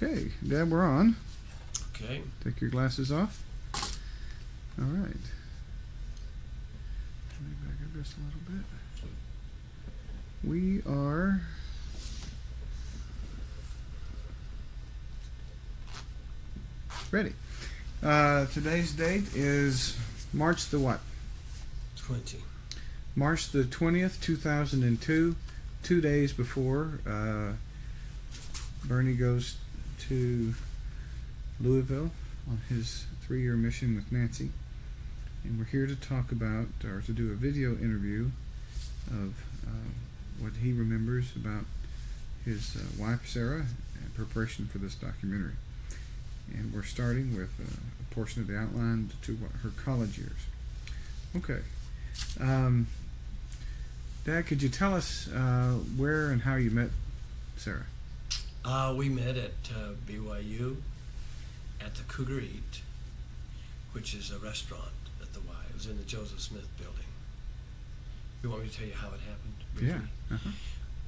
Okay, Dad, we're on. Okay. Take your glasses off. All right. Let me back up just a little bit. We are ready. Today's date is March the what? 20. March the 20th, 2002. 2 days before Bernie goes to Louisville on his 3-year mission with Nancy. And we're here to talk about, or to do a video interview of what he remembers about his wife Sarah in preparation for this documentary. And we're starting with a portion of the outline to her college years. Okay. Dad, could you tell us where and how you met Sarah? We met at BYU at the Cougar Eat, which is a restaurant at the Y. It was in the Joseph Smith building. You want me to tell you how it happened briefly? Yeah. Uh-huh.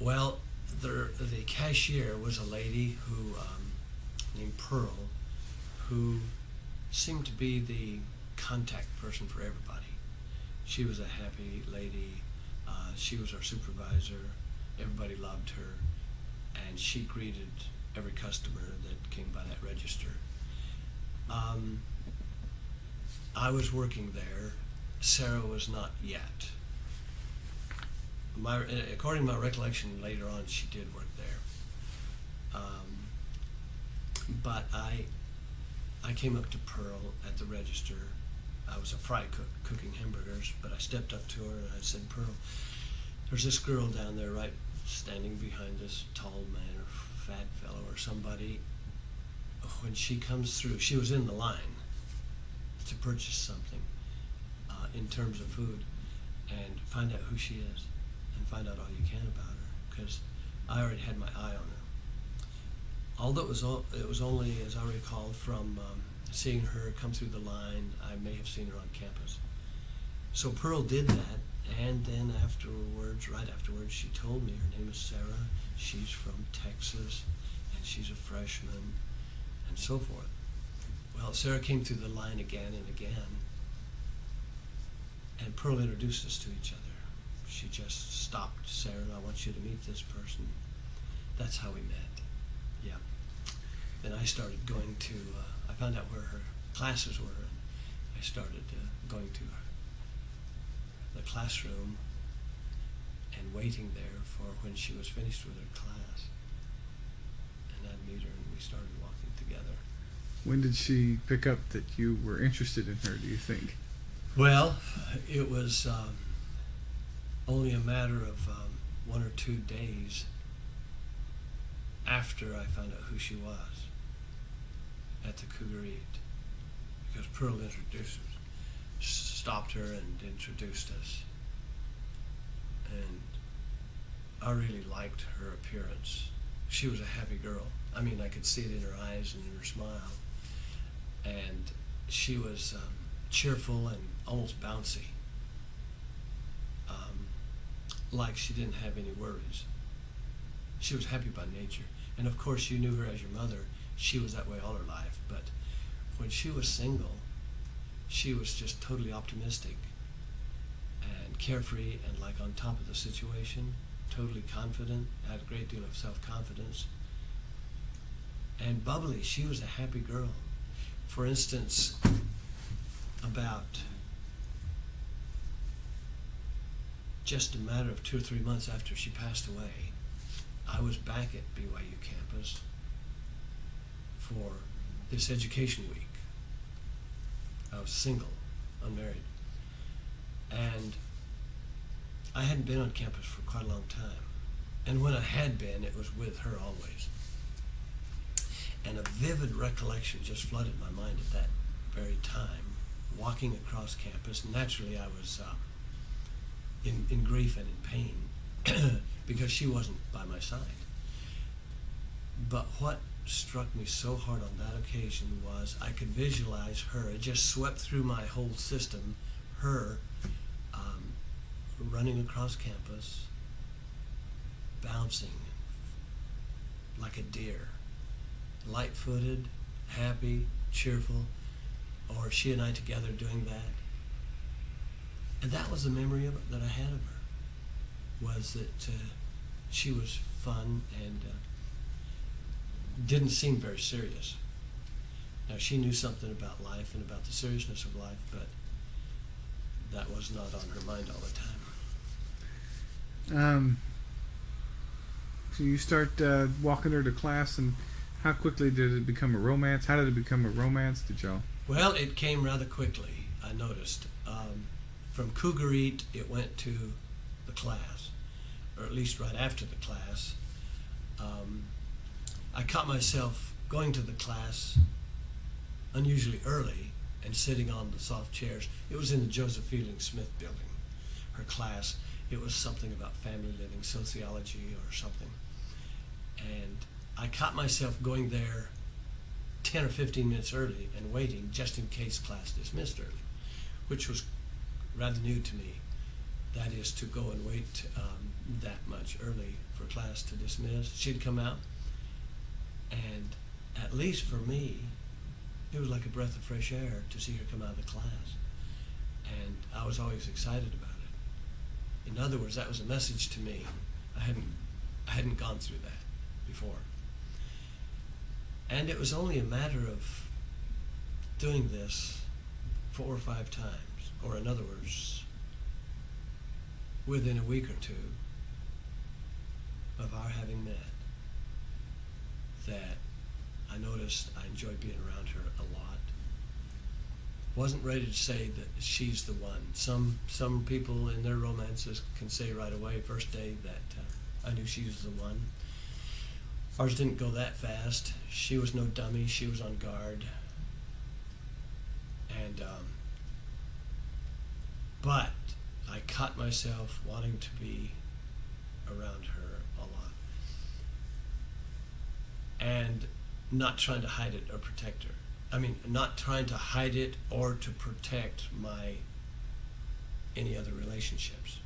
Well, the cashier was a lady who named Pearl, who seemed to be the contact person for everybody. She was a happy lady. She was our supervisor. Everybody loved her, and she greeted every customer that came by that register. I was working there. Sarah was not yet. According to my recollection, later on she did work there. But I came up to Pearl at the register. I was a fry cook cooking hamburgers, but I stepped up to her and I said, "Pearl, there's this girl down there right standing behind this tall man or fat fellow or somebody. When she comes through," she was in the line to purchase something in terms of food, "and find out who she is and find out all you can about her, because I already had my eye on her." Although it was only, as I recall, from seeing her come through the line, I may have seen her on campus. So Pearl did that, and then right afterwards, she told me her name is Sarah, she's from Texas, and she's a freshman, and so forth. Well, Sarah came through the line again and again, and Pearl introduced us to each other. She just stopped, "Sarah, I want you to meet this person." That's how we met. Yeah. Then I started going to, I found out where her classes were, and I started going to the classroom and waiting there for when she was finished with her class. And I'd meet her and we started walking together. When did she pick up that you were interested in her, do you think? Well, it was only a matter of 1 or 2 days after I found out who she was at the Cougar Eat, because Pearl stopped her and introduced us, and I really liked her appearance. She was a happy girl. I mean, I could see it in her eyes and in her smile, and she was cheerful and almost bouncy, like she didn't have any worries. She was happy by nature. And of course, you knew her as your mother. She was that way all her life. But when she was single, she was just totally optimistic and carefree and like on top of the situation, totally confident, had a great deal of self-confidence. And bubbly. She was a happy girl. For instance, about just a matter of 2 or 3 months after she passed away, I was back at BYU campus for this education week. I was single, unmarried, and I hadn't been on campus for quite a long time. And when I had been, it was with her always. And a vivid recollection just flooded my mind at that very time, walking across campus. Naturally, I was in grief and in pain because she wasn't by my side. But what struck me so hard on that occasion was I could visualize her. It just swept through my whole system, her running across campus, bouncing like a deer, light-footed, happy, cheerful, or she and I together doing that. And that was the memory of it that I had of her, was that she was fun and didn't seem very serious. Now, she knew something about life and about the seriousness of life, but that was not on her mind all the time. So you start walking her to class, and how quickly did it become a romance? How did it become a romance? Did y'all? Well, it came rather quickly, I noticed. From Cougar Eat, it went to the class, or at least right after the class. I caught myself going to the class unusually early and sitting on the soft chairs. It was in the Joseph Fielding Smith building, her class. It was something about family living, sociology or something. And I caught myself going there 10 or 15 minutes early and waiting just in case class dismissed early, which was rather new to me. That is, to go and wait that much early for class to dismiss. She'd come out, and at least for me, it was like a breath of fresh air to see her come out of the class. And I was always excited about it. In other words, that was a message to me. I hadn't gone through that before. And it was only a matter of doing this 4 or 5 times, or in other words, within a week or two of our having met, that I noticed I enjoyed being around her a lot. Wasn't ready to say that she's the one. Some people in their romances can say right away, first day, that I knew she was the one. Ours didn't go that fast. She was no dummy. She was on guard. And but I caught myself wanting to be around her a lot, and not trying to hide it or protect her. I mean, not trying to hide it or to protect any other relationships.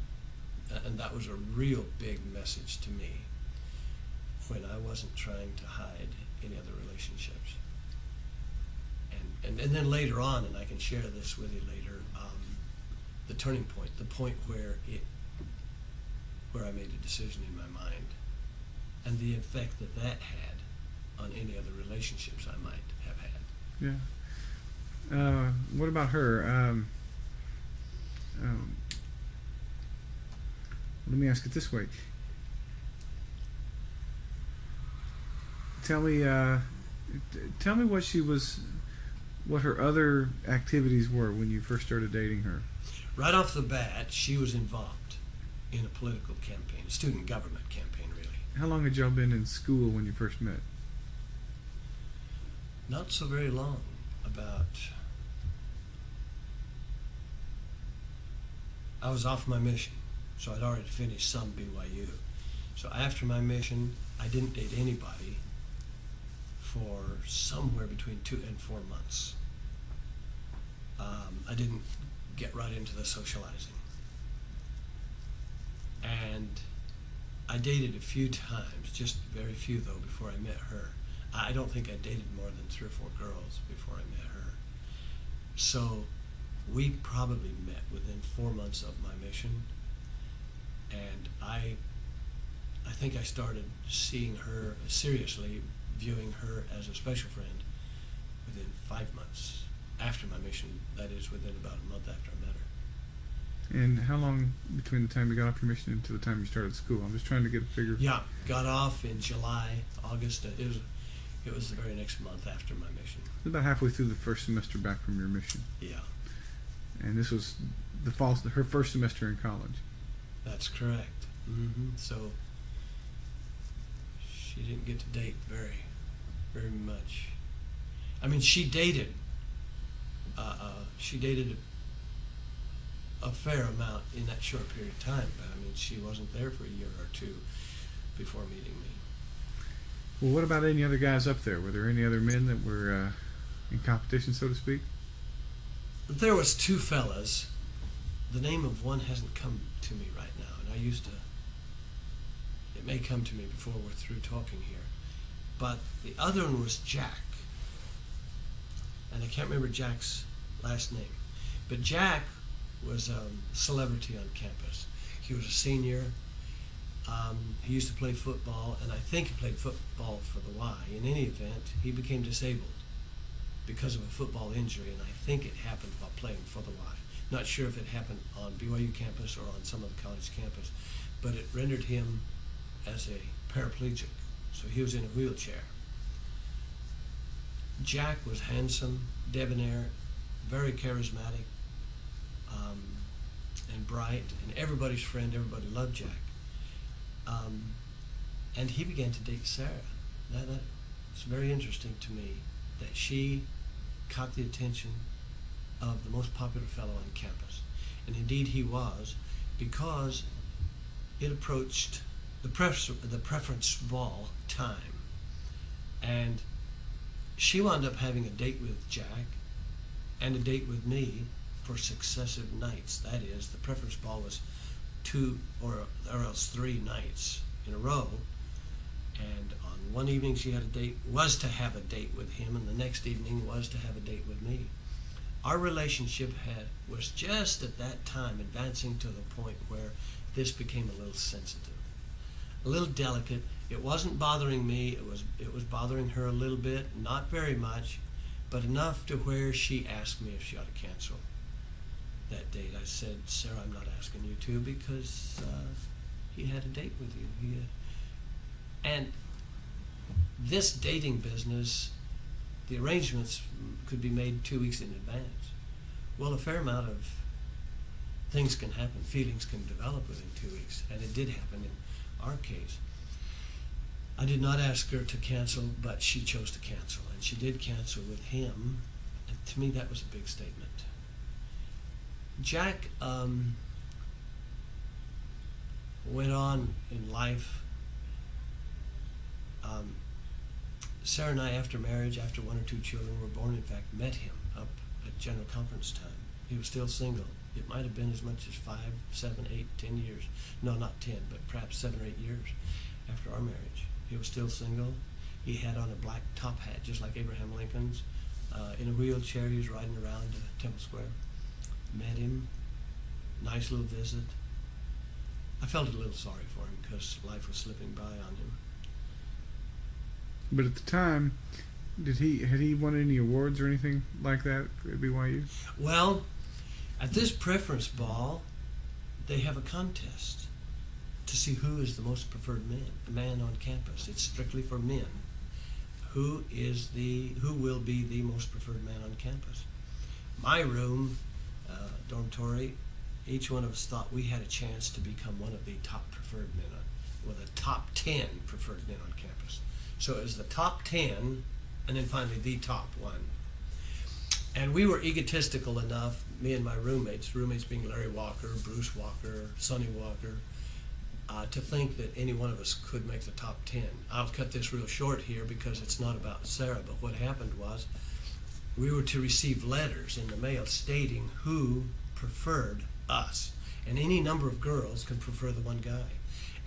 And that was a real big message to me, when I wasn't trying to hide any other relationships. And then later on, and I can share this with you later, the turning point, the point where I made a decision in my mind, and the effect that had on any other relationships I might have had. Yeah. What about her? Let me ask it this way. Tell me what her other activities were when you first started dating her. Right off the bat, she was involved in a political campaign, a student government campaign, really. How long had y'all been in school when you first met? Not so very long. I was off my mission, so I'd already finished some BYU. So after my mission, I didn't date anybody for somewhere between 2 and 4 months. I didn't get right into the socializing. And I dated a few times, just very few though, before I met her. I don't think I dated more than 3 or 4 girls before I met her. So we probably met within 4 months of my mission. And I think I started seeing her seriously, viewing her as a special friend within 5 months after my mission. That is, within about a month after I met her. And how long between the time you got off your mission and to the time you started school? I'm just trying to get a figure. Yeah, got off in July, August. It was the very next month after my mission. About halfway through the first semester back from your mission. Yeah. And this was her first semester in college. That's correct. Mm-hmm. So she didn't get to date very, very much. I mean, she dated a fair amount in that short period of time, but I mean, she wasn't there for a year or 2 before meeting me. Well, what about any other guys up there? Were there any other men that were in competition, so to speak? There was 2 fellas. The name of one hasn't come to me right now, and it may come to me before we're through talking here. but the other one was Jack. And I can't remember Jack's last name. But Jack was a celebrity on campus. He was a senior. He used to play football, and I think he played football for the Y. In any event, he became disabled because of a football injury, and I think it happened while playing for the Y. Not sure if it happened on BYU campus or on some other college campus, but it rendered him as a paraplegic, so he was in a wheelchair. Jack was handsome, debonair, very charismatic, and bright, and everybody's friend. Everybody loved Jack. And he began to date Sarah. It's very interesting to me that she caught the attention of the most popular fellow on campus. And indeed he was, because it approached the preference ball time. And she wound up having a date with Jack and a date with me for successive nights. That is, the preference ball was 2 or else 3 nights in a row. And on one evening she had was to have a date with him, and the next evening was to have a date with me. Our relationship was just at that time advancing to the point where this became a little sensitive, a little delicate. It wasn't bothering me. It was bothering her a little bit, not very much, but enough to where she asked me if she ought to cancel that date. I said, Sarah, I'm not asking you to, because he had a date with you. And this dating business, the arrangements could be made 2 weeks in advance. Well, a fair amount of things can happen. Feelings can develop within 2 weeks, and it did happen in our case. I did not ask her to cancel, but she chose to cancel, and she did cancel with him, and to me that was a big statement. Jack went on in life. Sarah and I, after marriage, after 1 or 2 children were born, in fact, met him up at General Conference time. He was still single. It might have been as much as 5, 7, 8, 10 years. No, not 10, but perhaps 7 or 8 years after our marriage. He was still single. He had on a black top hat, just like Abraham Lincoln's. In a wheelchair, he was riding around Temple Square. Met him. Nice little visit. I felt a little sorry for him because life was slipping by on him. But at the time, had he won any awards or anything like that at BYU? Well, at this preference ball, they have a contest to see who is the most preferred man on campus. It's strictly for men. Who will be the most preferred man on campus? My room, dormitory, each one of us thought we had a chance to become one of the top preferred men, the top 10 preferred men on campus. So it was the top 10, and then finally the top 1. And we were egotistical enough, me and my roommates being Larry Walker, Bruce Walker, Sonny Walker, to think that any one of us could make the top 10. I'll cut this real short here because it's not about Sarah, but what happened was we were to receive letters in the mail stating who preferred us. And any number of girls can prefer the one guy.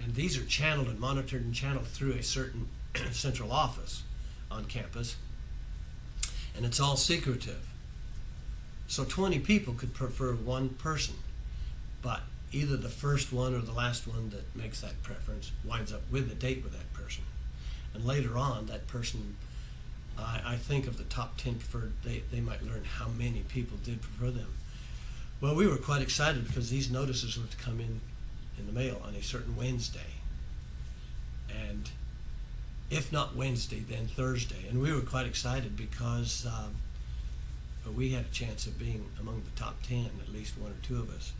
And these are channeled and monitored and channeled through a certain central office on campus. And it's all secretive. So 20 people could prefer one person, but either the first one or the last one that makes that preference winds up with a date with that person. And later on, that person, I think of the top 10 preferred, they might learn how many people did prefer them. Well, we were quite excited because these notices were to come in the mail on a certain Wednesday. And if not Wednesday, then Thursday. And we were quite excited because we had a chance of being among the top 10, at least 1 or 2 of us.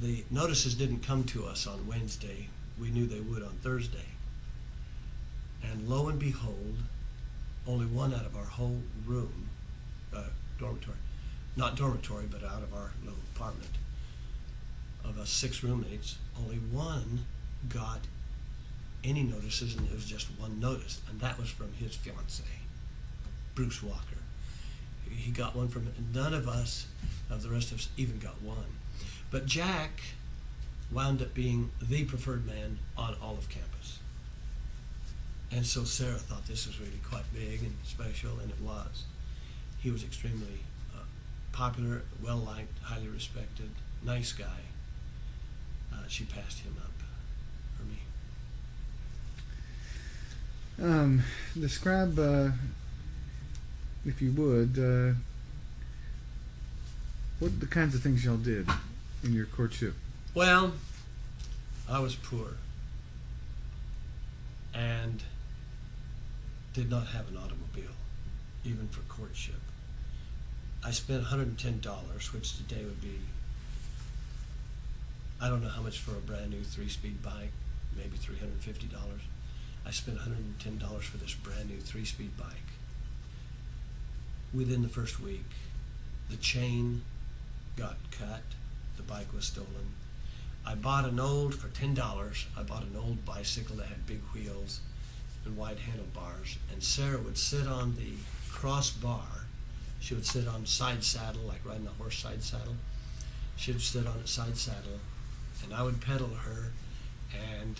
The notices didn't come to us on Wednesday. We knew they would on Thursday. And lo and behold, only one out of our whole room, dormitory, not dormitory, but out of our little apartment, of us 6 roommates, only one got any notices, and it was just one notice, and that was from his fiancée, Bruce Walker. He got one from it, and none of us, of the rest of us, even got one. But Jack wound up being the preferred man on all of campus. And so Sarah thought this was really quite big and special, and it was. He was extremely popular, well-liked, highly respected, nice guy. She passed him up for me. Describe, if you would, what the kinds of things y'all did in your courtship. Well, I was poor and did not have an automobile, even for courtship. I spent $110, which today would be, I don't know how much for a brand new 3-speed bike, maybe $350. I spent $110 for this brand new 3-speed bike. Within the first week, the chain got cut, the bike was stolen. I bought for $10, I bought an old bicycle that had big wheels and wide handlebars, and Sarah would sit on the crossbar. She would sit on side saddle, like riding a horse side saddle. She would sit on a side saddle, and I would pedal her, and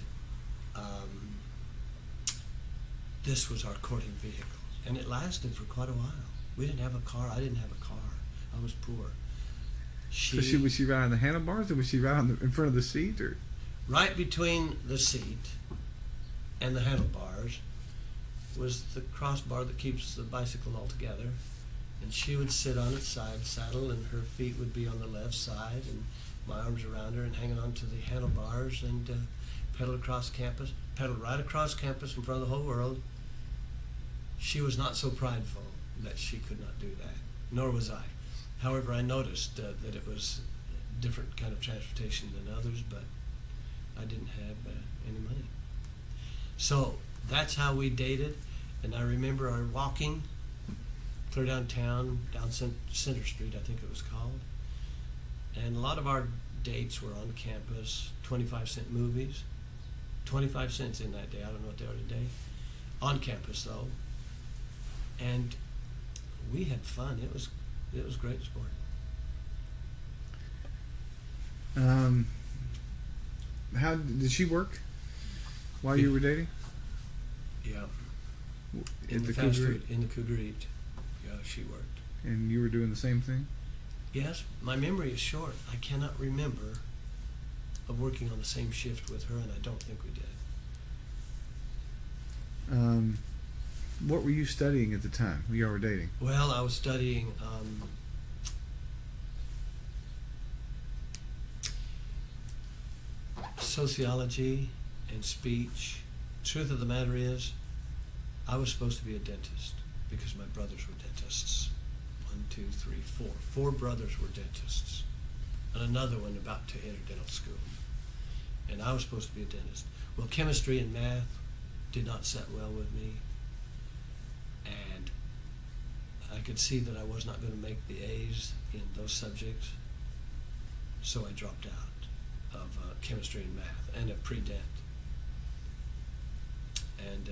this was our courting vehicle. And it lasted for quite a while. We didn't have a car. I didn't have a car. I was poor. So was she riding the handlebars, or was she riding in front of the seat, or? Right between the seat and the handlebars was the crossbar that keeps the bicycle all together. And she would sit on its side saddle, and her feet would be on the left side, and my arms around her and hanging onto the handlebars, and pedal across campus, pedal right across campus in front of the whole world. She was not so prideful that she could not do that, nor was I. However, I noticed that it was a different kind of transportation than others, but I didn't have any money. So that's how we dated, and I remember our walking clear downtown, down Center Street, I think it was called. And a lot of our dates were on campus, 25-cent movies. 25 cents in that day, I don't know what they are today. On campus, though. And we had fun. It was great sport. How did she work while you were dating? Yeah. In the fast Cougar? food, in the Cougar Eat. Yeah, she worked. And you were doing the same thing? Yes, my memory is short. I cannot remember of working on the same shift with her, and I don't think we did. What were you studying at the time when you were dating? Well, I was studying sociology and speech. Truth of the matter is, I was supposed to be a dentist because my brothers were dentists. 1, 2, 3, 4. 4 brothers were dentists, and another one about to enter dental school. And I was supposed to be a dentist. Well, chemistry and math did not set well with me, and I could see that I was not going to make the A's in those subjects, so I dropped out of chemistry and math and of pre-dent. And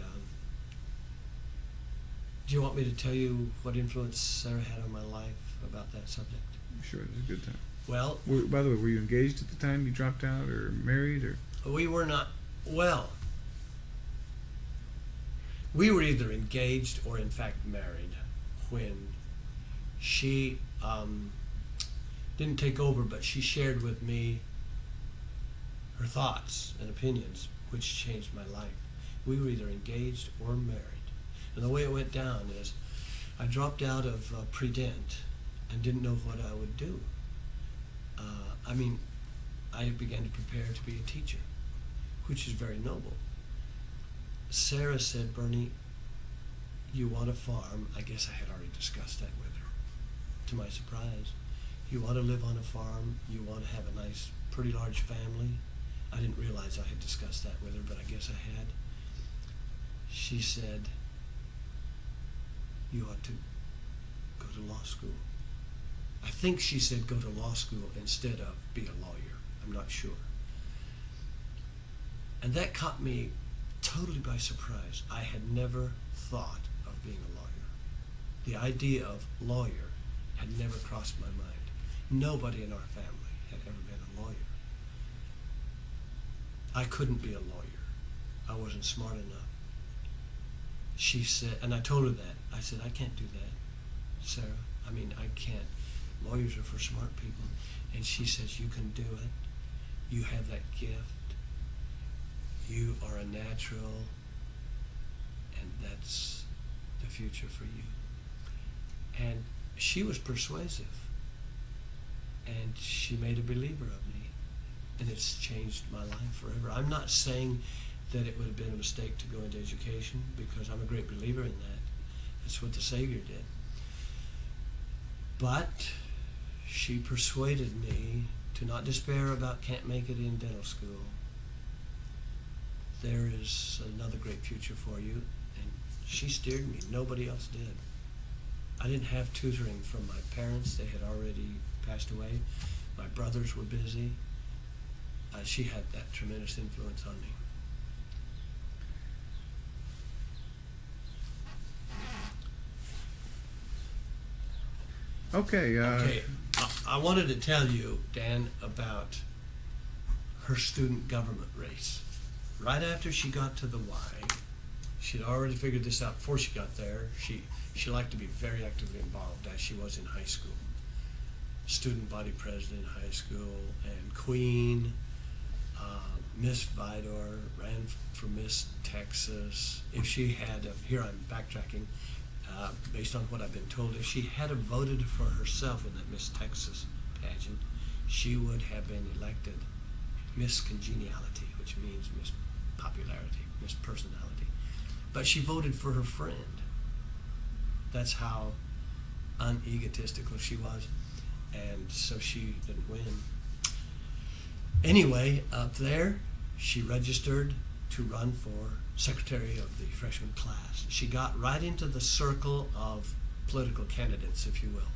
do you want me to tell you what influence Sarah had on my life about that subject? Sure, it was a good time. Well, By the way, were you engaged at the time you dropped out, or married, or? we were not. Well, we were either engaged or in fact married when she didn't take over, but she shared with me her thoughts and opinions, which changed my life. We were either engaged or married. And the way it went down is I dropped out of pre-dent and didn't know what I would do. I began to prepare to be a teacher, which is very noble. Sarah said, Bernie, you want a farm. I guess I had already discussed that with her, to my surprise. You want to live on a farm. You want to have a nice, pretty large family. I didn't realize I had discussed that with her, but I guess I had. She said, you ought to go to law school. I think she said go to law school instead of be a lawyer. I'm not sure. And that caught me totally by surprise. I had never thought of being a lawyer. The idea of lawyer had never crossed my mind. Nobody in our family had ever been a lawyer. I couldn't be a lawyer. I wasn't smart enough. she said, and I told her that. I said, I can't do that, Sarah. I mean, I can't. Lawyers are for smart people. And she says, you can do it. You have that gift. You are a natural, and that's the future for you. And she was persuasive, and she made a believer of me, and it's changed my life forever. I'm not saying that it would have been a mistake to go into education, because I'm a great believer in that. That's what the Savior did. But she persuaded me to not despair about can't make it in dental school. There is another great future for you. And she steered me. Nobody else did. I didn't have tutoring from my parents. They had already passed away. My brothers were busy. She had that tremendous influence on me. Okay. Okay. I wanted to tell you, Dan, about her student government race. Right after she got to the Y, she'd already figured this out before she got there. She liked to be very actively involved, as she was in high school. Student body president in high school, and Queen, Miss Vidor, ran for Miss Texas. If she had, here I'm backtracking, based on what I've been told, if she had have voted for herself in that Miss Texas pageant, she would have been elected Miss Congeniality, which means Miss Popularity, Miss Personality. But she voted for her friend. That's how unegotistical she was, and so she didn't win. Anyway, up there, she registered to run for secretary of the freshman class. She got right into the circle of political candidates, if you will.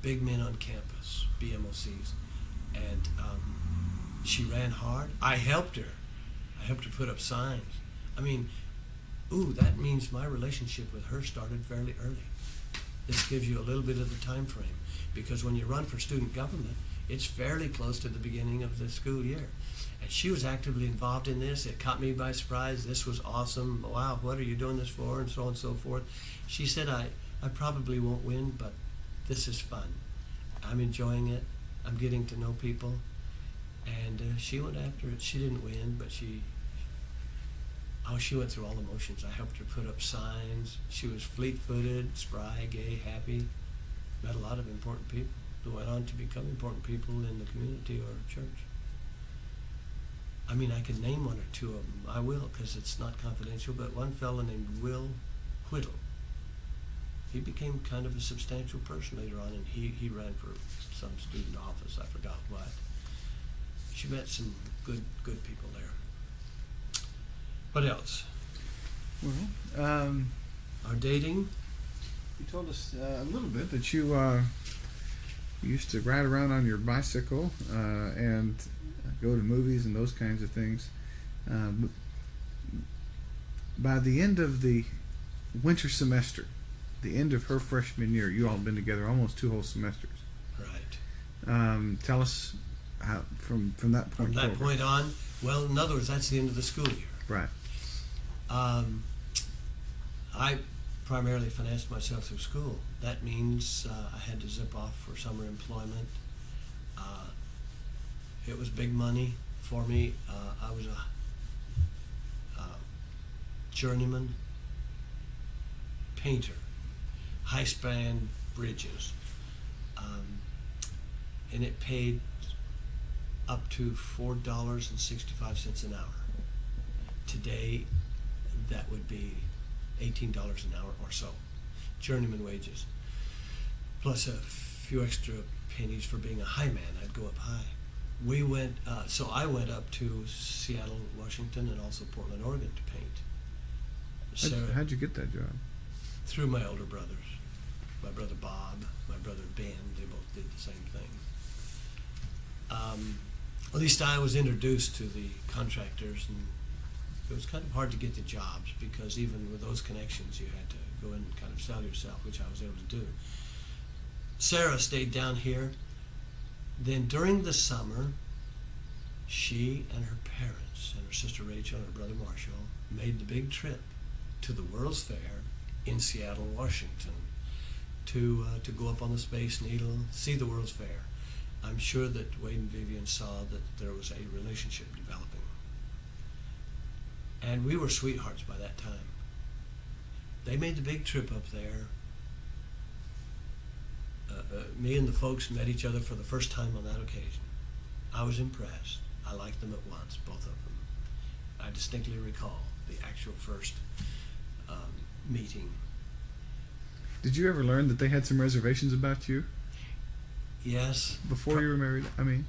Big men on campus, BMOCs. And she ran hard. I helped her. I helped her put up signs. I mean, that means my relationship with her started fairly early. This gives you a little bit of the time frame, because when you run for student government, it's fairly close to the beginning of the school year. And she was actively involved in this. It caught me by surprise. This was awesome. Wow, what are you doing this for? And so on and so forth. She said, I probably won't win, but this is fun. I'm enjoying it. I'm getting to know people. And she went after it. She didn't win, but she went through all the motions. I helped her put up signs. She was fleet-footed, spry, gay, happy. Met a lot of important people who went on to become important people in the community or church. I mean, I can name one or two of them. I will, because it's not confidential, but one fellow named Will Whittle. He became kind of a substantial person later on, and he ran for some student office. I forgot what. She met some good people there. What else? Well, Our dating? you told us a little bit that you used to ride around on your bicycle and go to movies and those kinds of things. By the end of the winter semester, the end of her freshman year, you all have been together almost 2 whole semesters. Right. Tell us how, from that point From that forward. point on, well, in other words, that's the end of the school year. Right. I primarily financed myself through school. That means I had to zip off for summer employment. It was big money for me. I was a journeyman painter, high-span bridges, and it paid up to $4.65 an hour. Today, that would be $18 an hour or so, journeyman wages, plus a few extra pennies for being a high man. I'd go up high. We went, so I went up to Seattle, Washington, and also Portland, Oregon to paint. How'd you get that job? Through my older brothers. My brother Bob, my brother Ben, they both did the same thing. At least I was introduced to the contractors, and it was kind of hard to get the jobs, because even with those connections you had to go in and kind of sell yourself, which I was able to do. Sarah stayed down here. Then during the summer, she and her parents and her sister Rachel and her brother Marshall made the big trip to the World's Fair in Seattle, Washington, to go up on the Space Needle, see the World's Fair. I'm sure that Wade and Vivian saw that there was a relationship developing. And we were sweethearts by that time. They made the big trip up there. Me and the folks met each other for the first time on that occasion. I was impressed. I liked them at once, both of them. I distinctly recall the actual first meeting. Did you ever learn that they had some reservations about you Yes. before you were married? I mean,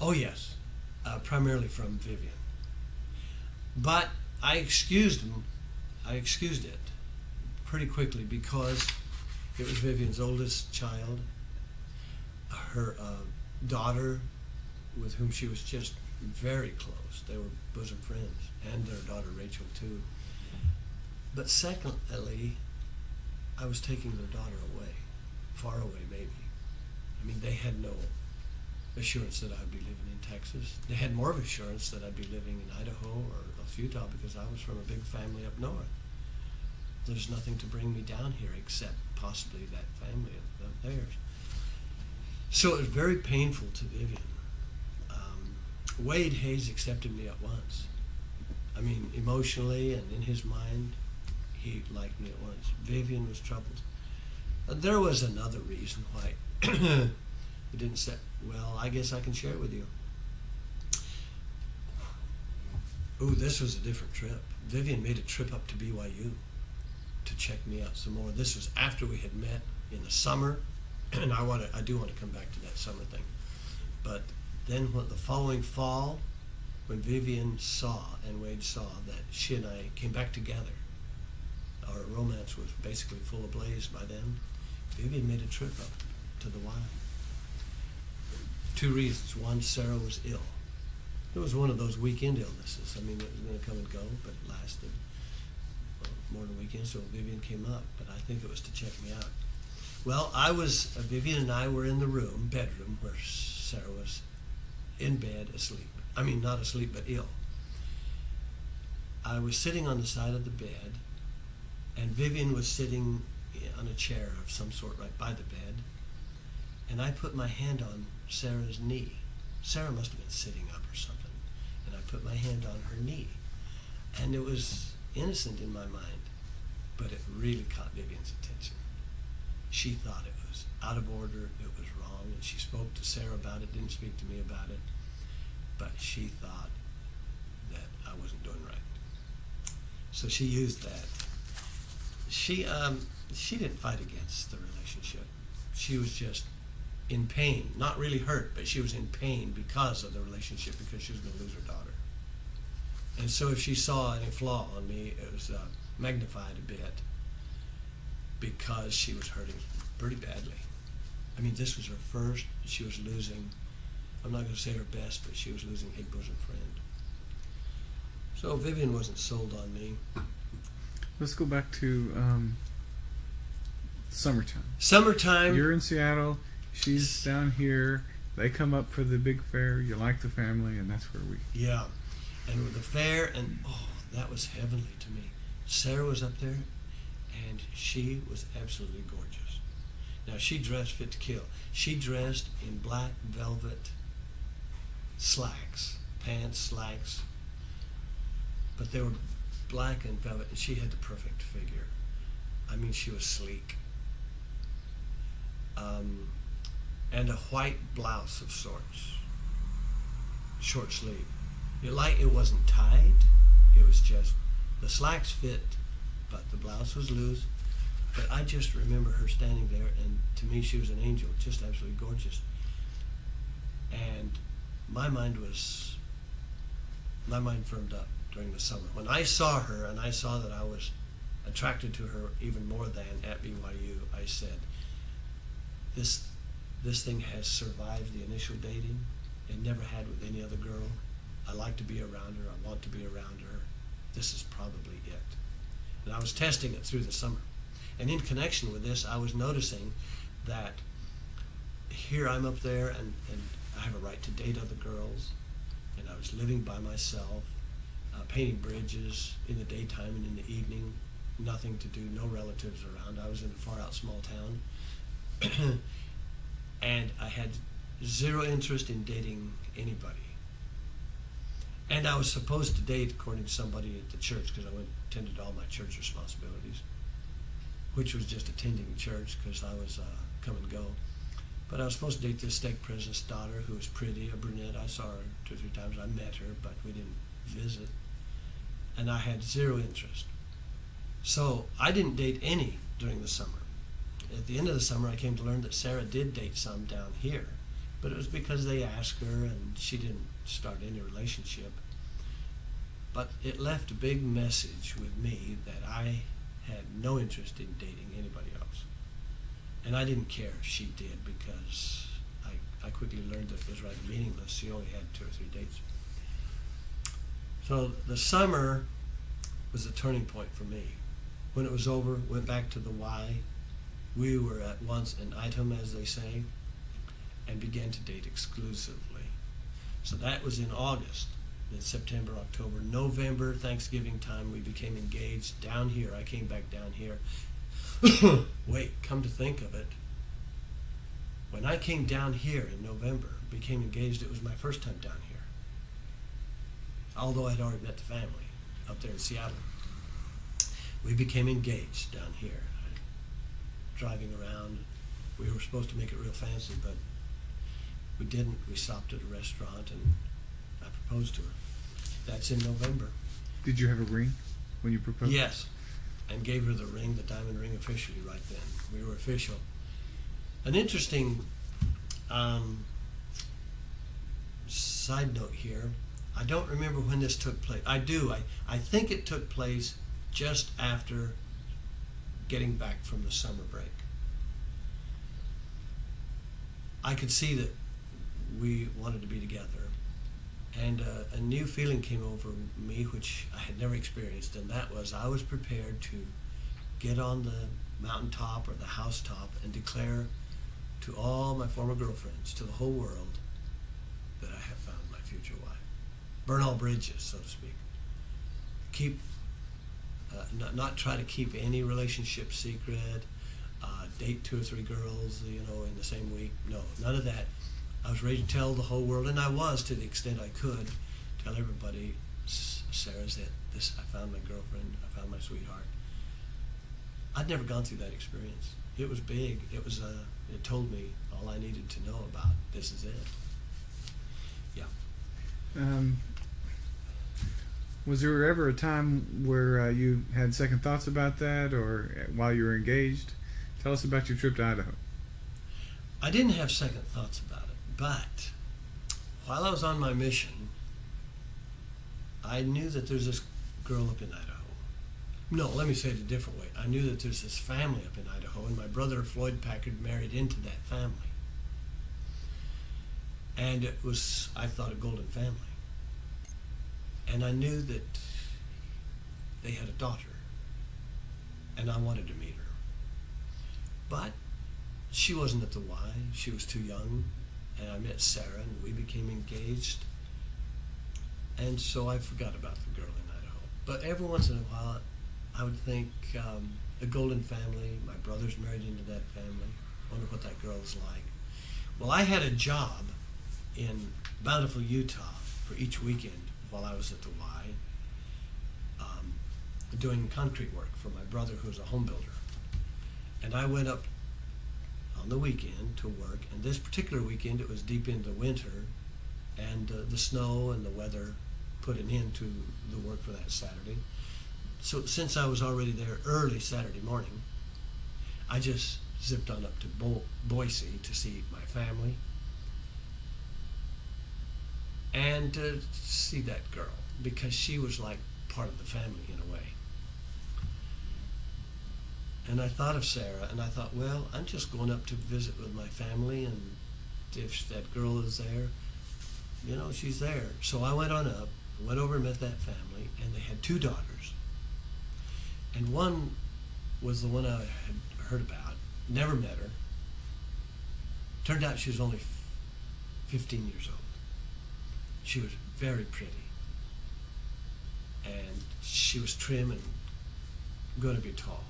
Oh, yes. Primarily from Vivian. But I excused them. I excused it pretty quickly because it was Vivian's oldest child, her daughter, with whom she was just very close. They were bosom friends, and their daughter Rachel too. But secondly, I was taking their daughter away, far away maybe. I mean, they had no assurance that I'd be living in Texas. They had more of assurance that I'd be living in Idaho or Utah because I was from a big family up north. There's nothing to bring me down here except possibly that family of theirs. So it was very painful to Vivian. Wade Hayes accepted me at once. I mean, emotionally and in his mind, he liked me at once. Vivian was troubled. There was another reason why it didn't set well. I guess I can share it with you. Ooh, this was a different trip. Vivian made a trip up to BYU to check me out some more. This was after we had met in the summer, and I do want to come back to that summer thing. But then the following fall, when Vivian saw and Wade saw that she and I came back together, our romance was basically full ablaze by then, Vivian made a trip up to the wild. Two reasons. One, Sarah was ill. It was one of those weekend illnesses. I mean, it was going to come and go, but it lasted more than a weekend, so Vivian came up, but I think it was to check me out. Well, Vivian and I were in the bedroom, where Sarah was in bed asleep. I mean, not asleep, but ill. I was sitting on the side of the bed, and Vivian was sitting on a chair of some sort right by the bed, and I put my hand on Sarah's knee. Sarah must have been sitting up or something, and I put my hand on her knee. And it was innocent in my mind, but it really caught Vivian's attention. She thought it was out of order, it was wrong, and she spoke to Sarah about it, didn't speak to me about it, but she thought that I wasn't doing right. So she used that. She didn't fight against the relationship. She was just in pain, not really hurt, but she was in pain because of the relationship, because she was going to lose her daughter. And so if she saw any flaw on me, it was magnified a bit because she was hurting pretty badly. I mean, this was her first. She was losing, I'm not going to say her best, but she was losing a bosom friend. So Vivian wasn't sold on me. let's go back to summertime. Summertime. You're in Seattle. She's down here. They come up for the big fair. You like the family, and that's where we... Yeah. And with the fair, and that was heavenly to me. Sarah was up there, and she was absolutely gorgeous. Now, she dressed fit to kill. She dressed in black velvet slacks, pants, slacks, but they were black and velvet, and she had the perfect figure. I mean, she was sleek. And a white blouse of sorts, short sleeve. It wasn't tight, it was just, the slacks fit, but the blouse was loose. But I just remember her standing there, and to me she was an angel, just absolutely gorgeous. And my mind firmed up during the summer. When I saw her, and I saw that I was attracted to her even more than at BYU, I said, this thing has survived the initial dating. It never had with any other girl. I like to be around her. I want to be around her. This is probably it. And I was testing it through the summer. And in connection with this, I was noticing that here I'm up there, and I have a right to date other girls, and I was living by myself, painting bridges in the daytime and in the evening, nothing to do, no relatives around. I was in a far out small town. And I had zero interest in dating anybody. And I was supposed to date according to somebody at the church because I attended all my church responsibilities, which was just attending church because I was come and go. But I was supposed to date this stake president's daughter who was pretty, a brunette. I saw her 2 or 3 times. I met her, but we didn't visit. And I had zero interest. So I didn't date any during the summer. At the end of the summer, I came to learn that Sarah did date some down here. But it was because they asked her and she didn't start any relationship. But it left a big message with me that I had no interest in dating anybody else. And I didn't care if she did because I quickly learned that it was rather meaningless. She only had 2 or 3 dates. So the summer was a turning point for me. When it was over, went back to the Y. We were at once an item, as they say, and began to date exclusively. So that was in August. Then September, October, November, Thanksgiving time, we became engaged down here. I came back down here. Wait, come to think of it, when I came down here in November, became engaged, it was my first time down here. Although I'd already met the family up there in Seattle. We became engaged down here. Driving around, we were supposed to make it real fancy, but we didn't. We stopped at a restaurant and I proposed to her. That's in November. Did you have a ring when you proposed? Yes, and gave her the ring, the diamond ring, officially right then. We were official. An interesting side note here. I don't remember when this took place. I do. I think it took place just after getting back from the summer break. I could see that we wanted to be together. And a new feeling came over me, which I had never experienced, and that was I was prepared to get on the mountaintop or the housetop and declare to all my former girlfriends, to the whole world, that I have found my future wife. Burn all bridges, so to speak. Keep, not try to keep any relationship secret, date 2 or 3 girls, in the same week. No, none of that. I was ready to tell the whole world, and I was, to the extent I could, tell everybody, Sarah's it. I found my girlfriend. I found my sweetheart. I'd never gone through that experience. It was big. It told me all I needed to know about this is it. Yeah. Was there ever a time where you had second thoughts about that, or while you were engaged? Tell us about your trip to Idaho. I didn't have second thoughts about it, but while I was on my mission, I knew that there's this girl up in Idaho. No, let me say it a different way. I knew that there's this family up in Idaho, and my brother Floyd Packard married into that family. And it was, I thought, a golden family. And I knew that they had a daughter, and I wanted to meet her. But she wasn't at the Y. She was too young, and I met Sarah, and we became engaged. And so I forgot about the girl in Idaho. But every once in a while, I would think, a golden family, my brother's married into that family, wonder what that girl is like. Well, I had a job in Bountiful, Utah for each weekend while I was at the Y, doing concrete work for my brother who was a home builder. And I went up on the weekend to work, and this particular weekend it was deep into winter, and the snow and the weather put an end to the work for that Saturday. So since I was already there early Saturday morning, I just zipped on up to Boise to see my family and to see that girl, because she was like part of the family in a way. And I thought of Sarah, and I thought, well, I'm just going up to visit with my family, and if that girl is there, she's there. So I went on up, went over and met that family, and they had 2 daughters. And one was the one I had heard about, never met her. Turned out she was only 15 years old. She was very pretty. And she was trim and going to be tall,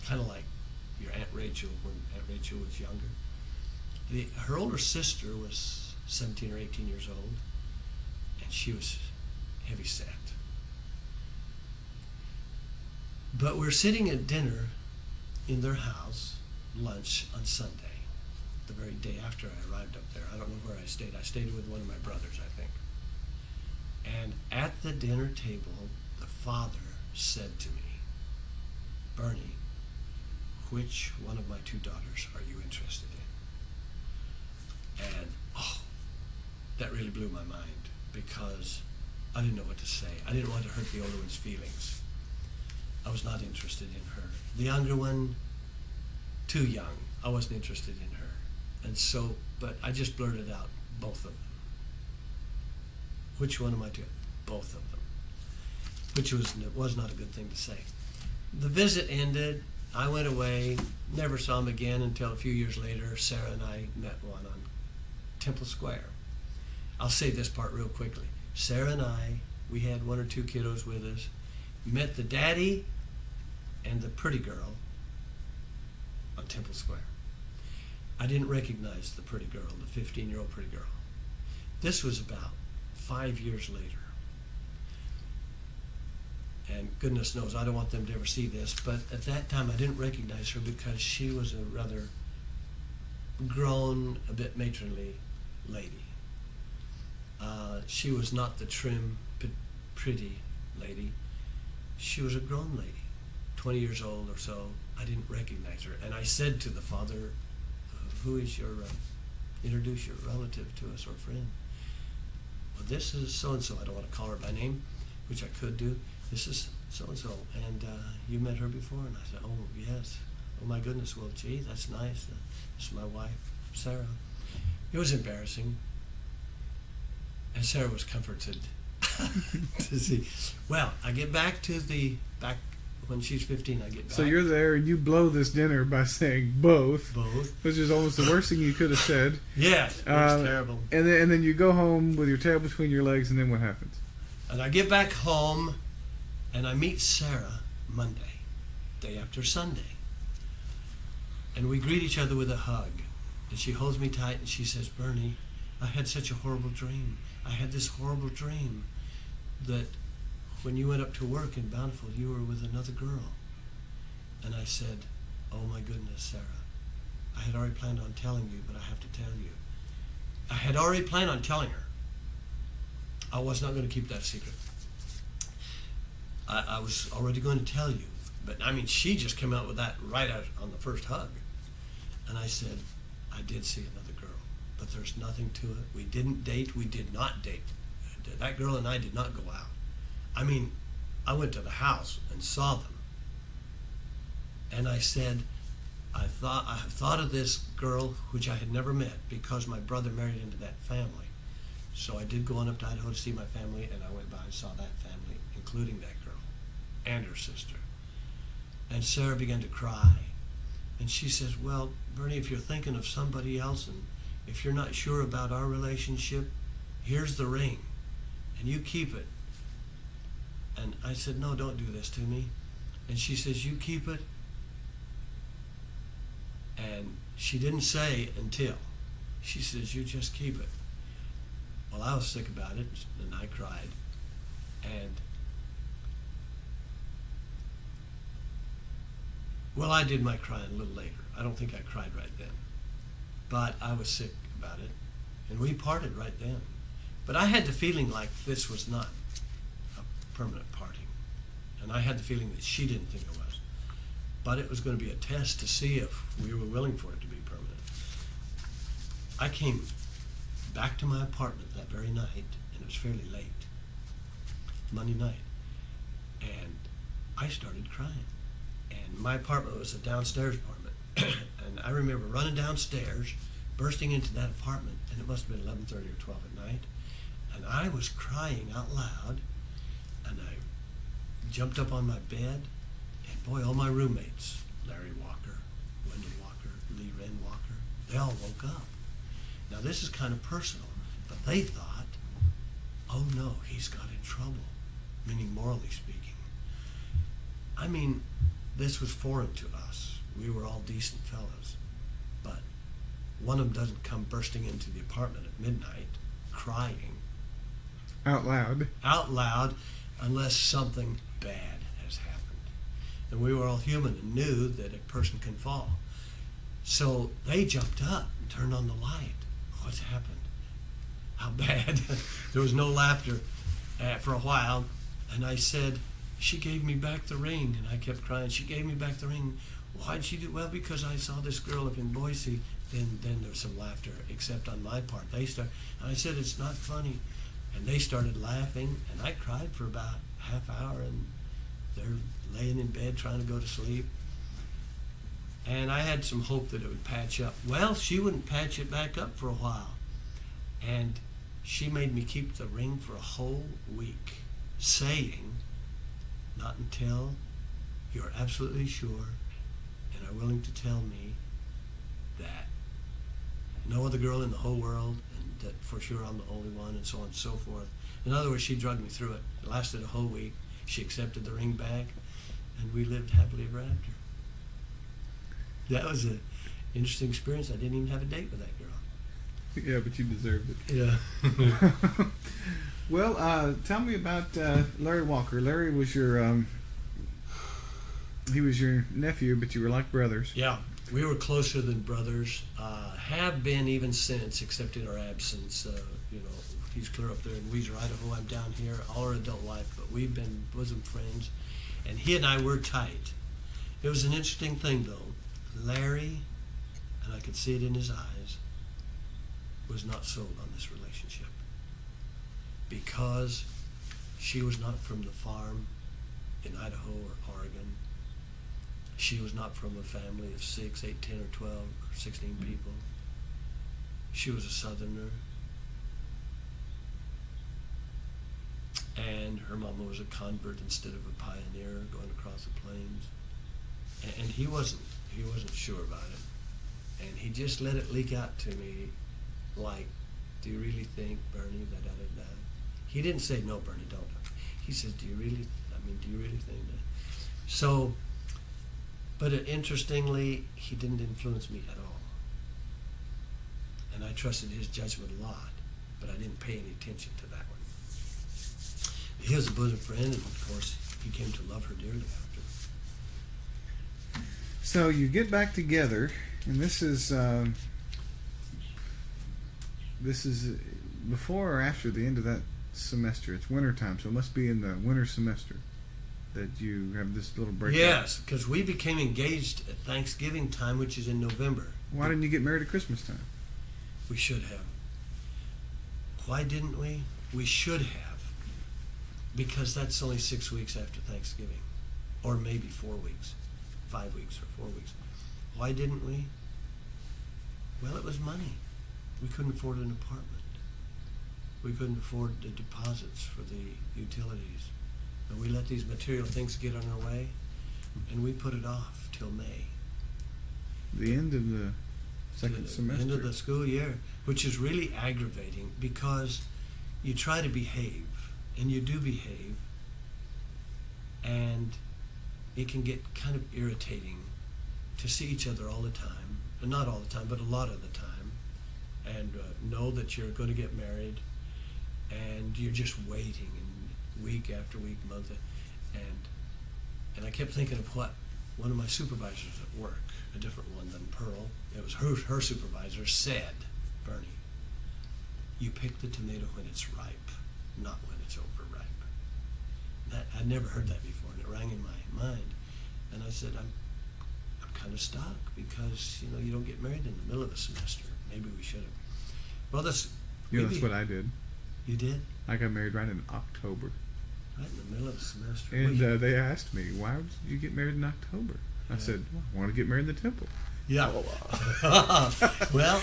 kind of like your Aunt Rachel when Aunt Rachel was younger. Her older sister was 17 or 18 years old, and she was heavy set. But we're sitting at dinner in their house, lunch on Sunday, the very day after I arrived up there. I don't know where I stayed. I stayed with one of my brothers, I think. And at the dinner table, the father said to me, Bernie, which one of my two daughters are you interested in? And, that really blew my mind, because I didn't know what to say. I didn't want to hurt the older one's feelings. I was not interested in her. The younger one, too young. I wasn't interested in her. And so, but I just blurted out, both of them. Which one am I doing? Both of them. Which was not a good thing to say. The visit ended. I went away, never saw him again until a few years later. Sarah and I met one on Temple Square. I'll say this part real quickly. Sarah and I, we had one or two kiddos with us, met the daddy and the pretty girl on Temple Square. I didn't recognize the pretty girl, the 15-year-old pretty girl. This was about 5 years later. And goodness knows, I don't want them to ever see this, but at that time I didn't recognize her because she was a rather grown, a bit matronly lady. She was not the trim, pretty lady. She was a grown lady, 20 years old or so. I didn't recognize her. And I said to the father, who is your, introduce your relative to us or friend? Well, this is so-and-so. I don't want to call her by name, which I could do. This is so-and-so, and you met her before? And I said, oh, yes. Oh, my goodness. Well, gee, that's nice. This is my wife, Sarah. It was embarrassing. And Sarah was comforted to see. Well, I get back when she's 15, I get back. So you're there and you blow this dinner by saying both. Both. Which is almost the worst thing you could have said. Yes, it was terrible. And then you go home with your tail between your legs, and then what happens? And I get back home, and I meet Sarah Monday, day after Sunday. And we greet each other with a hug. And she holds me tight, and she says, Bernie, I had such a horrible dream. I had this horrible dream that when you went up to work in Bountiful, you were with another girl. And I said, oh my goodness, Sarah. I had already planned on telling you, but I have to tell you. I had already planned on telling her. I was not going to keep that secret. I was already going to tell you. But I mean, she just came out with that right out on the first hug. And I said, I did see another girl, but there's nothing to it. We didn't date. We did not date. That girl and I did not go out. I mean, I went to the house and saw them. And I said, I have thought of this girl, which I had never met, because my brother married into that family. So I did go on up to Idaho to see my family, and I went by and saw that family, including that girl and her sister. And Sarah began to cry. And she says, well, Bernie, if you're thinking of somebody else, and if you're not sure about our relationship, here's the ring, and you keep it. And I said, no, don't do this to me. And she says, you keep it. And she didn't say until. She says, you just keep it. Well, I was sick about it, and I cried. And, well, I did my crying a little later. I don't think I cried right then. But I was sick about it, and we parted right then. But I had the feeling like this was not a permanent parting. And I had the feeling that she didn't think it was. But it was going to be a test to see if we were willing for it to be permanent. I came back to my apartment that very night, and it was fairly late, Monday night, and I started crying. And my apartment was a downstairs apartment, and I remember running downstairs, bursting into that apartment, and it must have been 11:30 or 12 at night, and I was crying out loud, and I jumped up on my bed, and boy, all my roommates, Larry Walker, Wendell Walker, Lee Wren Walker, they all woke up. Now this is kind of personal, but they thought, oh no, he's got in trouble, meaning morally speaking. I mean, this was foreign to us. We were all decent fellows. But one of them doesn't come bursting into the apartment at midnight crying Out loud. unless something bad has happened. And we were all human and knew that a person can fall. So they jumped up and turned on the light. What's happened? How bad? There was no laughter for a while. And I said, she gave me back the ring. And I kept crying, she gave me back the ring. Why'd she do? Well, because I saw this girl up in Boise. Then there was some laughter, except on my part. And I said, it's not funny. And they started laughing, and I cried for about half hour, and they're laying in bed trying to go to sleep. And I had some hope that it would patch up. Well, she wouldn't patch it back up for a while. And she made me keep the ring for a whole week, saying, not until you're absolutely sure and are willing to tell me that no other girl in the whole world, and that for sure I'm the only one, and so on and so forth. In other words, she drugged me through it. It lasted a whole week. She accepted the ring back, and we lived happily ever after. That was an interesting experience. I didn't even have a date with that girl. Yeah, but you deserved it. Yeah. Well, tell me about Larry Walker. Larry was your he was your nephew, but you were like brothers. Yeah, we were closer than brothers. Have been even since, except in our absence. You know, he's clear up there in Weiser, Idaho. I'm down here, all our adult life, but we've been bosom friends, and he and I were tight. It was an interesting thing, though. Larry, and I could see it in his eyes, was not sold on this relationship because she was not from the farm in Idaho or Oregon. She was not from a family of 6, 8, 10, or 12, or 16 people. She was a Southerner. And her mama was a convert instead of a pioneer going across the plains. And he wasn't sure about it. And he just let it leak out to me like, do you really think, Bernie, da da da da? He didn't say, no, Bernie, don't. He says, do you really think that? So, but interestingly, he didn't influence me at all. And I trusted his judgment a lot, but I didn't pay any attention to that one. He was a bosom friend, and of course, he came to love her dearly after. So you get back together, and this is before or after the end of that semester. It's wintertime, so it must be in the winter semester that you have this little break. Yes, because we became engaged at Thanksgiving time, which is in November. Why didn't you get married at Christmas time? We should have. Why didn't we? We should have. Because that's only 6 weeks after Thanksgiving. Or maybe 4 weeks. 5 weeks or 4 weeks. Why didn't we? Well, it was money. We couldn't afford an apartment. We couldn't afford the deposits for the utilities. And we let these material things get on our way, and we put it off till May. The end of the second semester. End of the school year, which is really aggravating because you try to behave, and you do behave, and it can get kind of irritating to see each other all the time, and not all the time, but a lot of the time, and know that you're going to get married, and you're just waiting, and week after week, month, and I kept thinking of what one of my supervisors at work, a different one than Pearl, it was her supervisor, said, Bernie, you pick the tomato when it's ripe, not when it's overripe. I'd never heard that before, and it rang in my mind. And I said, I'm kind of stuck because, you don't get married in the middle of a semester. Maybe we should have. Well, that's what I did. You did? I got married right in October. Right in the middle of the semester. And they asked me, why did you get married in October? I said, well, I want to get married in the temple. Yeah. Well,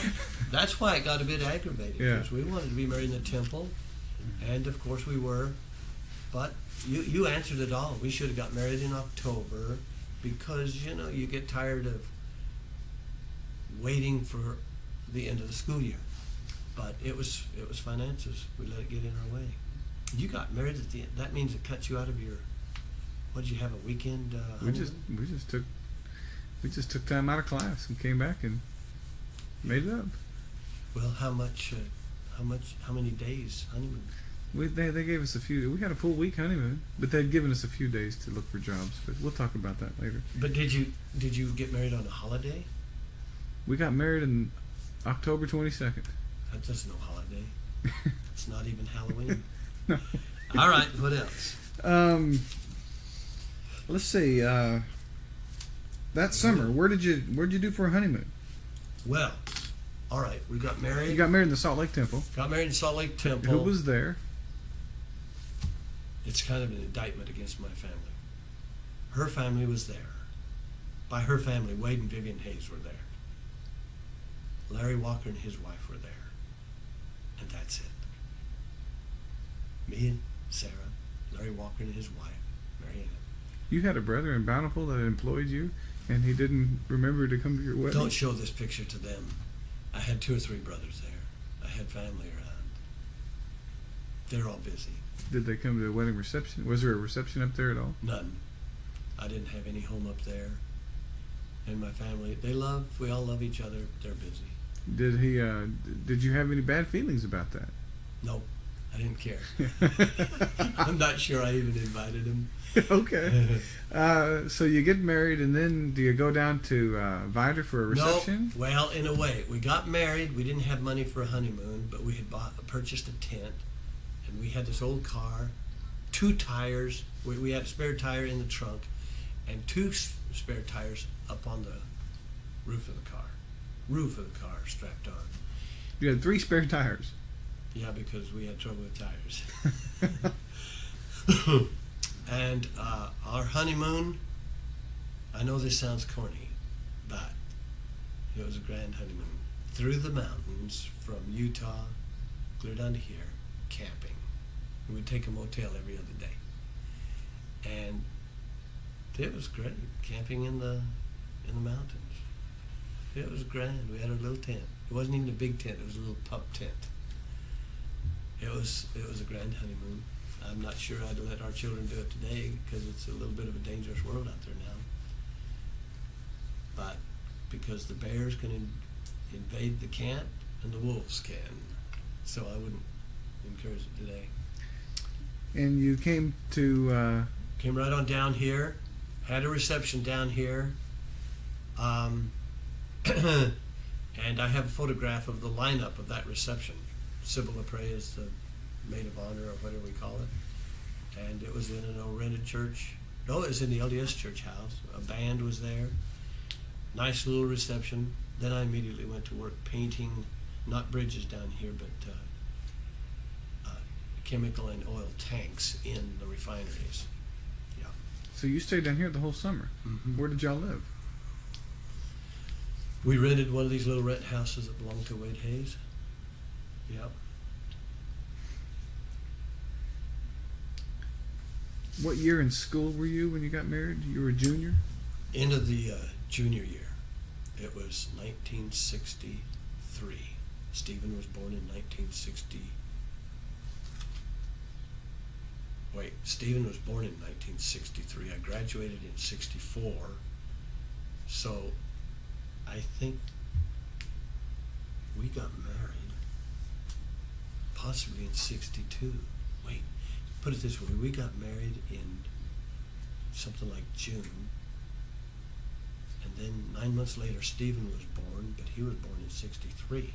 that's why it got a bit aggravating. Yeah. Because we wanted to be married in the temple, and of course we were. But you answered it all. We should have got married in October because, you get tired of waiting for the end of the school year. But it was finances. We let it get in our way. You got married at the end. That means it cut you out of your What did you have, a weekend? We just took time out of class and came back and made it up. Well, how many days honeymoon? They gave us a few. We had a full week honeymoon, but they'd given us a few days to look for jobs. But we'll talk about that later. But did you get married on a holiday? We got married in October 22nd. That's no holiday. It's not even Halloween. No. All right. What else? Let's see. That summer, where'd you do for a honeymoon? Well, all right. We got married. You got married in the Salt Lake Temple. Got married in Salt Lake Temple. Who was there? It's kind of an indictment against my family. Her family was there. By her family, Wade and Vivian Hayes were there. Larry Walker and his wife were there. And that's it. Me and Sarah, Larry Walker and his wife, Marianne. You had a brother in Bountiful that employed you, and he didn't remember to come to your wedding? Don't show this picture to them. I had 2 or 3 brothers there. I had family around. They're all busy. Did they come to the wedding reception? Was there a reception up there at all? None. I didn't have any home up there. And my family, we all love each other. They're busy. Did you have any bad feelings about that? No, I didn't care. I'm not sure I even invited him. Okay. So you get married, and then do you go down to Vidor for a reception? No. Well, in a way, we got married. We didn't have money for a honeymoon, but we had purchased a tent, and we had this old car, 2 tires. We had a spare tire in the trunk, and 2 spare tires up on the roof of the car. Strapped on. You had 3 spare tires. Yeah, because we had trouble with tires. And our honeymoon, I know this sounds corny, but it was a grand honeymoon. Through the mountains from Utah, clear down to here, camping. And we'd take a motel every other day. And it was great, camping in the mountains. It was grand. We had our little tent. It wasn't even a big tent. It was a little pup tent. It was a grand honeymoon. I'm not sure I'd let our children do it today because it's a little bit of a dangerous world out there now. But because the bears can invade the camp and the wolves can, so I wouldn't encourage it today. And you came right on down here, had a reception down here. And I have a photograph of the lineup of that reception. Sybil LaPrey is the maid of honor, or whatever we call it. And it was in an old rented church. No, it was in the LDS church house. A band was there. Nice little reception. Then I immediately went to work painting, not bridges down here, but chemical and oil tanks in the refineries. Yeah. So you stayed down here the whole summer. Mm-hmm. Where did y'all live? We rented one of these little rent houses that belonged to Wade Hayes. Yep. What year in school were you when you got married? You were a junior? End of the junior year. It was 1963. Stephen was born in 1960. Wait, Stephen was born in 1963. I graduated in 64. So I think we got married possibly in 62. Wait, put it this way, we got married in something like June, and then 9 months later Stephen was born, but he was born in 63.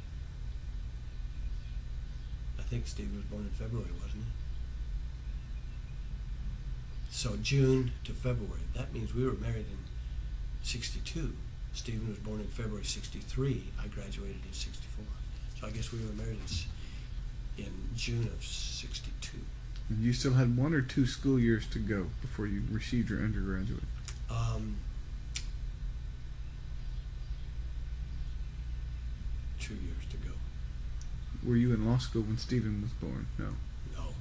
I think Stephen was born in February, wasn't he? So June to February, that means we were married in 62. Stephen was born in February 63. I graduated in 64. So I guess we were married in June of 62. And you still had 1 or 2 school years to go before you received your undergraduate? 2 years to go. Were you in law school when Stephen was born? No. No.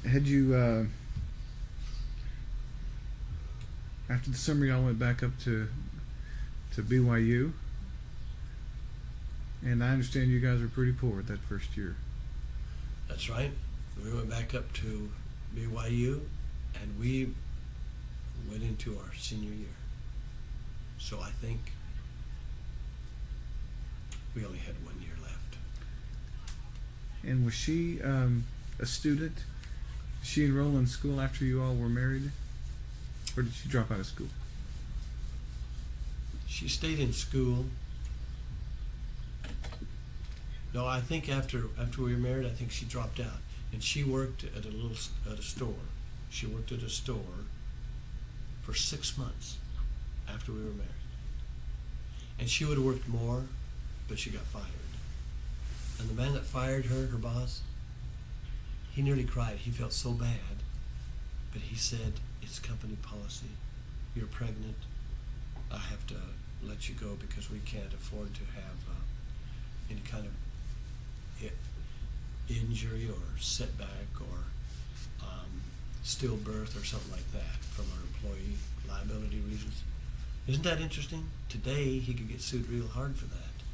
Had you, after the summer, y'all went back up to BYU, and I understand you guys were pretty poor that first year. That's right. We went back up to BYU, and we went into our senior year. So I think we only had 1 year left. And was she a student? Did she enroll in school after you all were married? Or did she drop out of school? She stayed in school. No, I think after we were married, I think she dropped out, and she worked at a store. She worked at a store for 6 months after we were married, and she would have worked more, but she got fired. And the man that fired her, her boss, he nearly cried. He felt so bad, but he said, "It's company policy. You're pregnant. I have to let you go because we can't afford to have any kind of injury or setback or stillbirth or something like that from our employee liability reasons." Isn't that interesting? Today he could get sued real hard for that,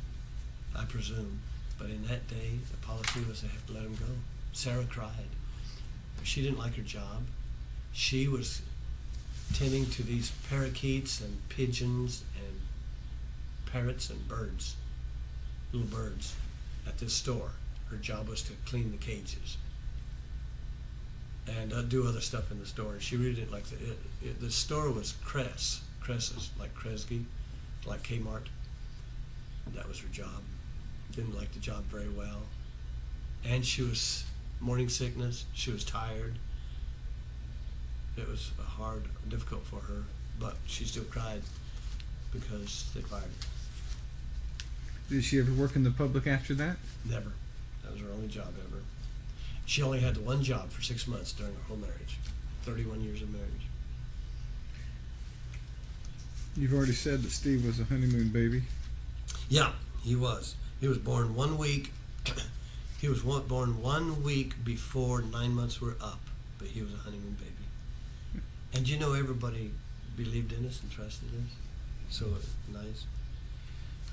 I presume. But in that day, the policy was they have to let him go. Sarah cried. She didn't like her job. She was tending to these parakeets and pigeons and parrots and birds, little birds, at this store. Her job was to clean the cages and do other stuff in the store. And she really didn't like the store was Cresses, like Kresge, like Kmart. That was her job. Didn't like the job very well. And she was morning sickness. She was tired. It was hard, difficult for her, but she still cried because they fired her. Did she ever work in the public after that? Never. That was her only job ever. She only had one job for 6 months during her whole marriage. 31 years of marriage. You've already said that Steve was a honeymoon baby. Yeah, he was. He was born 1 week. He was born 1 week before 9 months were up, but he was a honeymoon baby. And you know, everybody believed in us and trusted us. So nice.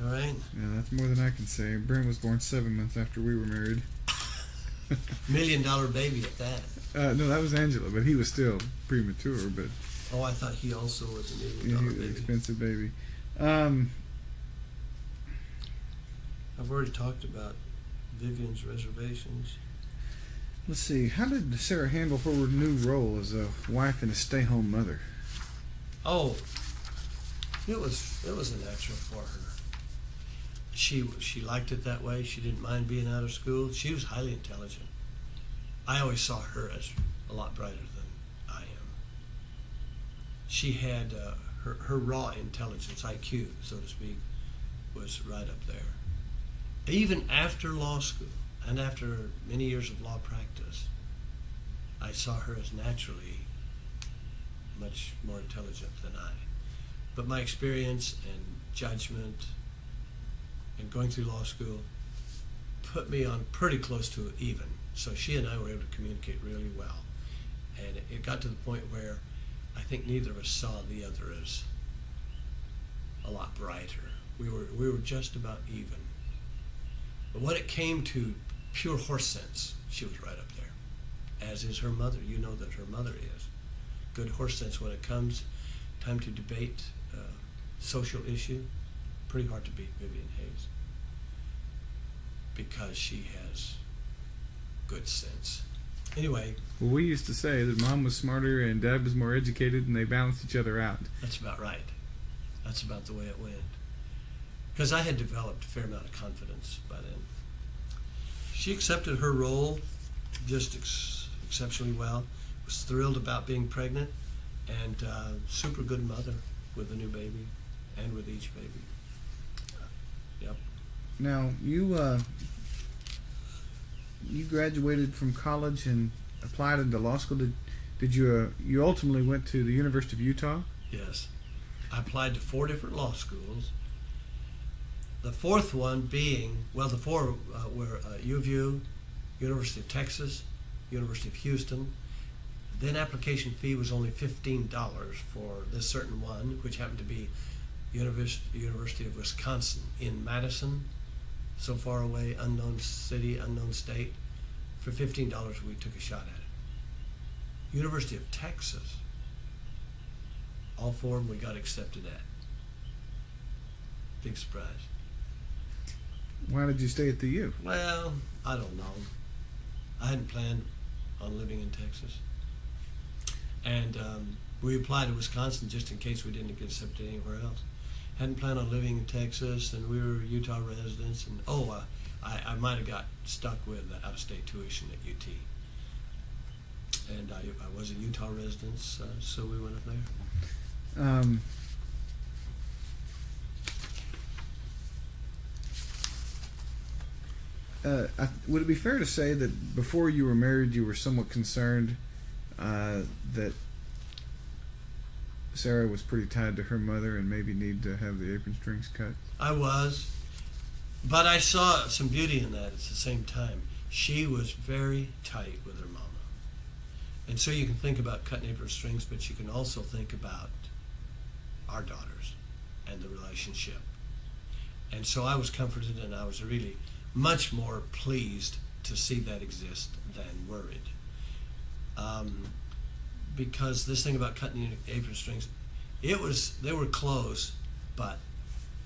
All right. Yeah, that's more than I can say. Brent was born 7 months after we were married. $1 million baby at that. No, that was Angela, but he was still premature. But Oh, I thought he also was a $1 he million was an baby. expensive baby. I've already talked about Vivian's reservations. Let's see. How did Sarah handle her new role as a wife and a stay-home mother? Oh, it was a natural for her. She liked it that way. She didn't mind being out of school. She was highly intelligent. I always saw her as a lot brighter than I am. She had her raw intelligence, IQ, so to speak, was right up there. Even after law school and after many years of law practice, I saw her as naturally much more intelligent than I. But my experience and judgment and going through law school put me on pretty close to even. So she and I were able to communicate really well. And it got to the point where I think neither of us saw the other as a lot brighter. We were just about even. But when it came to pure horse sense, she was right up there, as is her mother. You know that her mother is. Good horse sense when it comes time to debate social issue. Pretty hard to beat Vivian Hayes because she has good sense. Anyway. Well, we used to say that Mom was smarter and Dad was more educated, and they balanced each other out. That's about right. That's about the way it went. Because I had developed a fair amount of confidence by then. She accepted her role just exceptionally well, was thrilled about being pregnant, and super good mother with a new baby and with each baby. Yep. Now, you graduated from college and applied into law school. Did you you ultimately went to the University of Utah? Yes. I applied to 4 different law schools. The fourth one being, well, the 4 were U of U, University of Texas, University of Houston. Then application fee was only $15 for this certain one, which happened to be University of Wisconsin in Madison, so far away, unknown city, unknown state. For $15, we took a shot at it. University of Texas, all four of them we got accepted at. Big surprise. Why did you stay at the U? Well, I don't know. I hadn't planned on living in Texas. And we applied to Wisconsin just in case we didn't get accepted anywhere else. Hadn't planned on living in Texas, and we were Utah residents. And I might have got stuck with the out-of-state tuition at UT. And I was a Utah resident, so we went up there. Would it be fair to say that before you were married, you were somewhat concerned that Sarah was pretty tied to her mother and maybe need to have the apron strings cut? I was, but I saw some beauty in that at the same time. She was very tight with her mama. And so you can think about cutting apron strings, but you can also think about our daughters and the relationship. And so I was comforted, and I was really much more pleased to see that exist than worried. Because this thing about cutting apron strings, they were close, but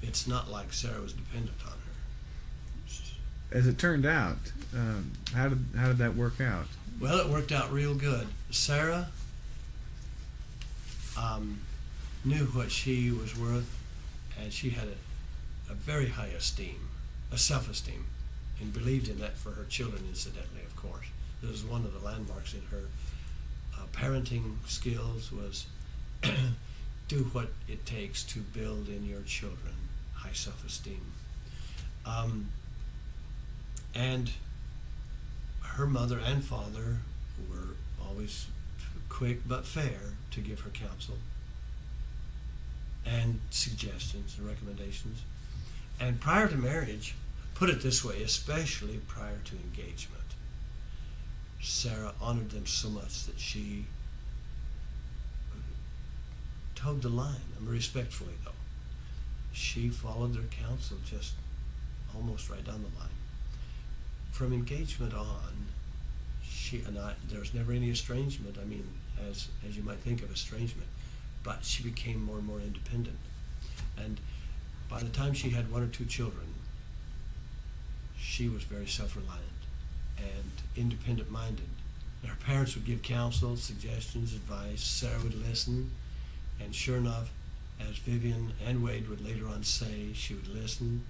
it's not like Sarah was dependent on her. As it turned out, how did that work out? Well, it worked out real good. Sarah knew what she was worth, and she had a very high esteem, a self-esteem, and believed in that for her children, incidentally, of course. It was one of the landmarks in her parenting skills was do what it takes to build in your children high self-esteem. And her mother and father were always quick but fair to give her counsel and suggestions and recommendations. And prior to marriage, put it this way, especially prior to engagement, Sarah honored them so much that she toed the line, respectfully though. She followed their counsel just almost right down the line. From engagement on, there was never any estrangement. I mean, as you might think of estrangement, but she became more and more independent. And by the time she had one or two children, she was very self-reliant and independent-minded. Her parents would give counsel, suggestions, advice. Sarah would listen, and sure enough, as Vivian and Wade would later on say, she would listen,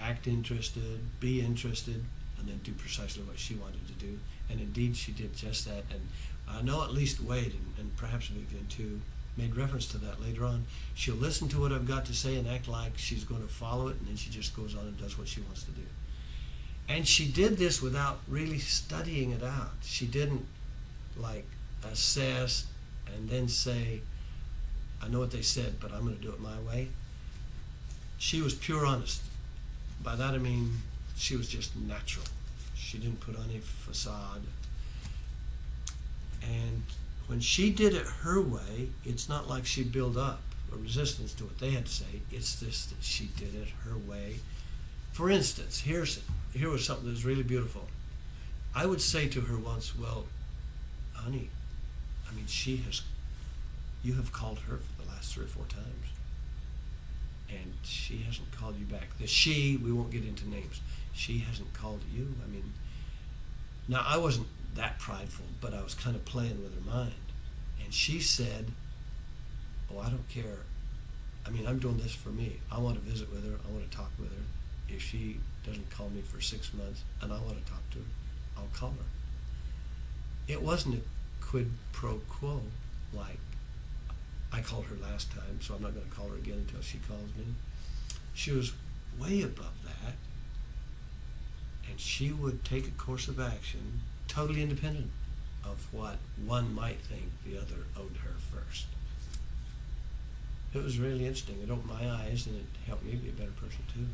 act interested, be interested, and then do precisely what she wanted to do. And indeed, she did just that. And I know at least Wade, and perhaps Vivian too, made reference to that later on. She'll listen to what I've got to say and act like she's going to follow it, and then she just goes on and does what she wants to do. And she did this without really studying it out. She didn't like assess and then say, I know what they said, but I'm going to do it my way. She was pure honest. By that I mean she was just natural. She didn't put on a facade. And when she did it her way, it's not like she built up a resistance to what they had to say. It's this, that she did it her way. For instance, here was something that was really beautiful. I would say to her once, well, honey, I mean, you have called her for the last 3 or 4 times, and she hasn't called you back. We won't get into names. She hasn't called you. I mean, now I wasn't that prideful, but I was kind of playing with her mind. And she said, oh, I don't care. I mean, I'm doing this for me. I want to visit with her. I want to talk with her. If she doesn't call me for 6 months and I want to talk to her, I'll call her. It wasn't a quid pro quo like I called her last time, so I'm not going to call her again until she calls me. She was way above that, and she would take a course of action totally independent of what one might think the other owed her first. It was really interesting. It opened my eyes, and it helped me be a better person too.